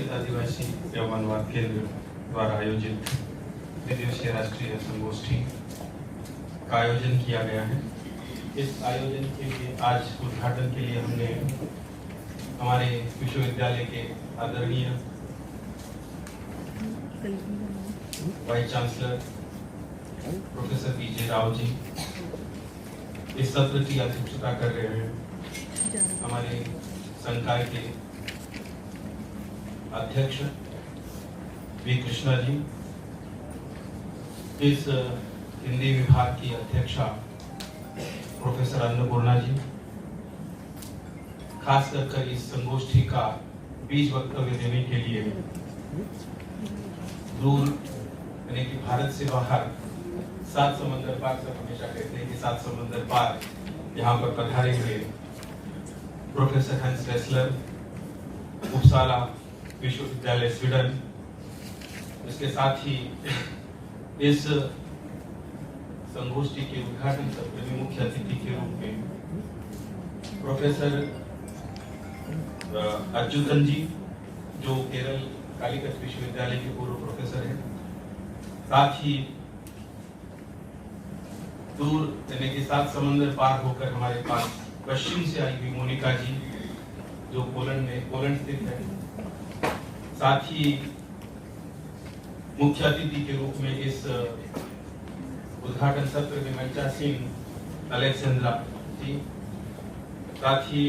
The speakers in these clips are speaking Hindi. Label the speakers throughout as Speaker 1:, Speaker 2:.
Speaker 1: दलित आदिवासी एवं अनुवाद केंद्र द्वारा आयोजित त्रिदिवसीय राष्ट्रीय संगोष्ठी का आयोजन किया गया है। इस आयोजन के लिए आज उद्घाटन के लिए हमने हमारे विश्वविद्यालय के आदरणीय वाइस चांसलर प्रोफेसर पीजे राव जी इस सत्र की अध्यक्षता कर रहे हैं। हमारे संकाय के अध्यक्ष वी कृष्णा जी, इस हिंदी विभाग की अध्यक्षा प्रोफेसर अन्नपूर्णा जी, खास कर इस संगोष्ठी का बीच वक्तव्य देने के लिए दूर यानी कि भारत से बाहर 7 समंदर पार, सब हमेशा कहते हैं कि 7 समंदर पार यहाँ पर पधारे हुए प्रोफेसर हैंस रेसलर, उपसाला विश्वविद्यालय स्वीडन, इसके साथ ही इस संगोष्ठी के उद्घाटन सत्र में मुख्य अतिथि के रूप में प्रोफेसर अच्युतन जी, जो केरल कालीकट विश्वविद्यालय के पूर्व प्रोफेसर हैं, साथ ही दूर यानी कि 7 समंदर पार होकर हमारे पास पश्चिम से आई हुई मोनिका जी, जो पोलैंड स्थित है, साथ ही मुख्य अतिथि के रूप में इस उद्घाटन सत्र में मंचासीन अलेक्जेंड्रा जी, साथ ही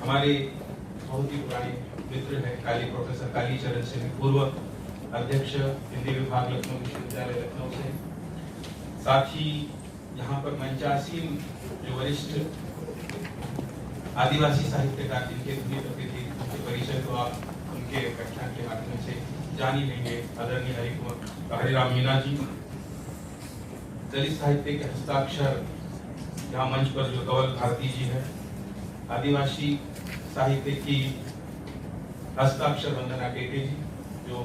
Speaker 1: हमारे बहुत ही पुराने मित्र हैं प्रोफेसर कालीचरण सिंह, पूर्व अध्यक्ष हिंदी विभाग लखनऊ विश्वविद्यालय लखनऊ से, साथ ही यहाँ पर मंचासीन जो वरिष्ठ आदिवासी साहित्यकार जिनके उनके परिचय को आप उनके व्याख्यान के माध्यम से जान ही लेंगे, आदरणीय हरिराम मीना जी, दलित साहित्य के हस्ताक्षर यहाँ मंच पर जो कंवल भारती जी है, आदिवासी साहित्य की हस्ताक्षर वंदना टेटे जी, जो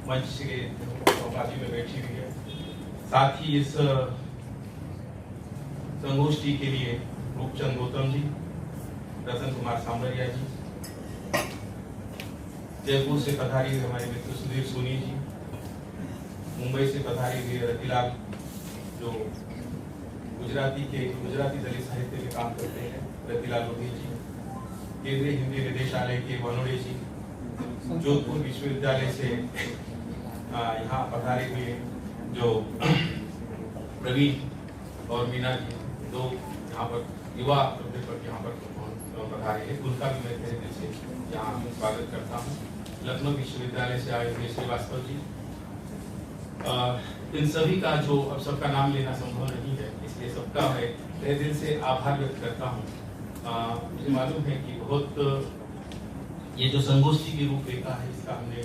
Speaker 1: मंच से बाजू में बैठी हुई है, साथ ही इस संगोष्ठी के लिए रूपचंद गौतम जी, रतन कुमार सांबरिया जी, जयपुर से पधारी हुए हमारे मित्र सुधीर सोनी जी, मुंबई से पधारी हुए रतिलाल, जो गुजराती दलित साहित्य में काम करते हैं, रतिलाल लोधी जी, केंद्रीय हिंदी निदेशालय के वनोड़े जी, जोधपुर विश्वविद्यालय से यहाँ पधारे हुए जो प्रवीण और मीना जी, दो यहाँ पर युवा यहाँ पर पधारे हैं, उनका भी मैं तहे दिल से यहाँ स्वागत करता हूँ। लखनऊ विश्वविद्यालय से आए हुए श्रीवास्तव जी, इन सभी का जो अब सबका नाम लेना संभव नहीं है, इसलिए सबका मैं तहे दिल से आभार व्यक्त करता हूँ। मुझे मालूम है कि बहुत ये जो संगोष्ठी की रूपरेखा है, इसका हमने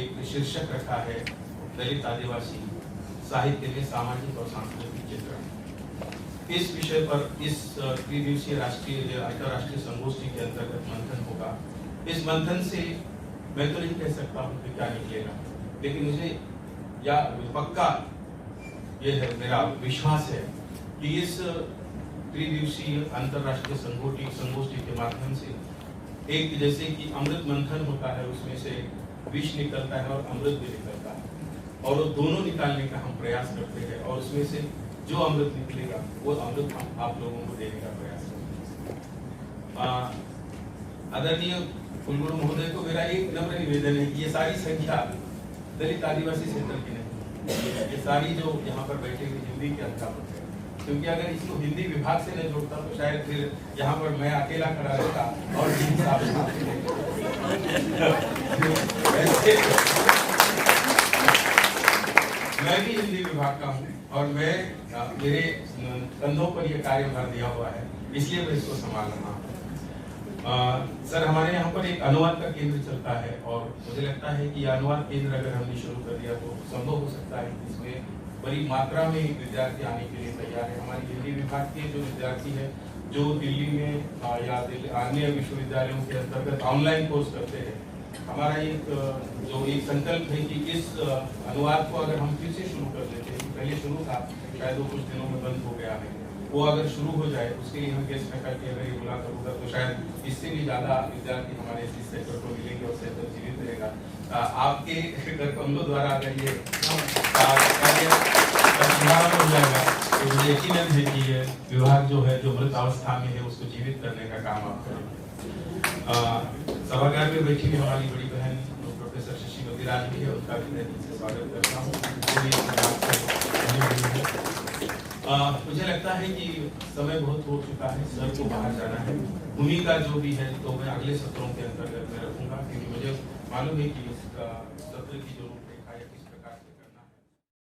Speaker 1: एक शीर्षक रखा है दलित आदिवासी साहित्य में सामाजिक और सांस्कृतिक चित्रण। इस विषय पर इस त्रिदिवसीय अंतरराष्ट्रीय संगोष्ठी के अंतर्गत मंथन होगा। इस मंथन से मैं तो नहीं कह सकता हूँ कि क्या निकलेगा, लेकिन मुझे या पक्का ये है, मेरा विश्वास है कि इस त्रिदिवसीय अंतरराष्ट्रीय संगोष्ठी के माध्यम से एक जैसे कि अमृत मंथन होता है, उसमें से विष निकलता है और अमृत भी निकलता है, और वो दोनों निकालने का हम प्रयास करते हैं, और उसमें से जो अमृत निकलेगा वो अमृत हम आप लोगों को देने का प्रयास करेंगे। आदरणीय कुलगुरु महोदय को मेरा एक नम्र निवेदन है कि ये सारी संख्या दलित आदिवासी सेंटर की नहीं, ये सारी जो यहाँ पर बैठे हुए हिंदी के अध्यापक है, क्योंकि अगर इसको हिंदी विभाग से न जोड़ता तो शायद फिर यहाँ पर मैं अकेला खड़ा रहता और मैं भी हिंदी विभाग का हूँ और मैं मेरे कंधों पर यह कार्यभार दिया हुआ है, इसलिए मैं इसको संभाल रहा हूँ। सर, हमारे यहाँ पर एक अनुवाद का केंद्र चलता है, और मुझे लगता है कि अनुवाद केंद्र अगर हमने शुरू कर दिया तो संभव हो सकता है कि इसमें बड़ी मात्रा में विद्यार्थी आने के लिए तैयार है। हमारे हिंदी विभाग के जो विद्यार्थी है, जो दिल्ली में या अन्य विश्वविद्यालयों के अंतर्गत ऑनलाइन कोर्स करते हैं, हमारा एक संकल्प है कि इस अनुवाद को अगर हम फिर से शुरू कर देते हैं, पहले शुरू था, शायद वो कुछ दिनों में बंद हो गया है, वो अगर शुरू हो जाए, उसके लिए हम गेस्ट फैकल्टी अगर ये बुला करूँगा तो शायद इससे भी ज़्यादा विद्यार्थी हमारे इस सेक्टर को मिलेंगे और सेक्टर जीवित रहेगा। आपके कर कमलों द्वारा अगर ये कार्य शुभारंभ हो जाएगा तो मुझे यकीनन है कि ये विभाग जो है जो मृत अवस्था में है उसको जीवित करने का काम आप करेंगे। सभागार में बैठी हुई हमारी बड़ी बहन प्रोफेसर शशिमती राज भी है, उनका भी मैं दिल से स्वागत करता हूँ। मुझे लगता है कि समय बहुत हो चुका है, सर को बाहर जाना है। भूमिका जो भी है तो मैं अगले सत्रों के अंतर्गत में रखूंगा, क्योंकि मुझे मालूम है कि इसका सत्र की जो